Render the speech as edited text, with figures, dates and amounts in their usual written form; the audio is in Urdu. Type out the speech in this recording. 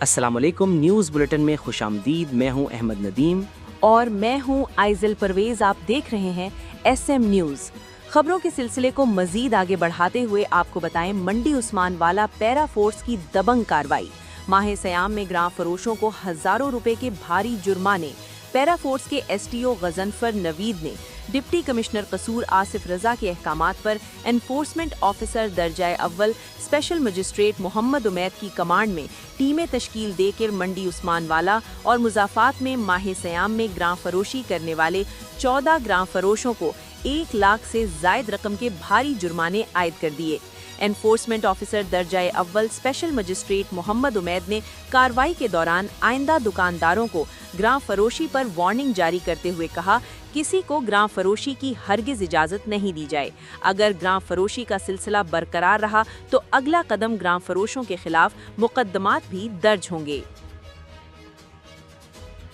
السلام علیکم، نیوز بلیٹن میں خوش آمدید۔ میں ہوں احمد ندیم اور میں ہوں آئزل پرویز۔ آپ دیکھ رہے ہیں ایس ایم نیوز۔ خبروں کے سلسلے کو مزید آگے بڑھاتے ہوئے آپ کو بتائیں منڈی عثمان والا پیرا فورس کی دبنگ کارروائی۔ ماہ سیام میں گراں فروشوں کو ہزاروں روپے کے بھاری جرمانے۔ پیرا فورس کے ایس ٹی او غضنفر نوید نے ڈپٹی کمشنر قصور آصف رضا کے احکامات پر انفورسمنٹ آفیسر درجہ اول اسپیشل مجسٹریٹ محمد عمید کی کمانڈ میں ٹیمیں تشکیل دے کر منڈی عثمان والا اور مضافات میں ماہ سیام میں گراں فروشی کرنے والے 14 گراں فروشوں کو 1 لاکھ سے زائد رقم کے بھاری جرمانے عائد کر دیے۔ انفورسمنٹ آفیسر درجہ اول اسپیشل مجسٹریٹ محمد عمید نے کارروائی کے دوران آئندہ دکانداروں کو گراں فروشی پر وارننگ جاری کرتے ہوئے کہا، کسی کو گراں فروشی کی ہرگز اجازت نہیں دی جائے۔ اگر گراں فروشی کا سلسلہ برقرار رہا تو اگلا قدم گراں فروشوں کے خلاف مقدمات بھی درج ہوں گے۔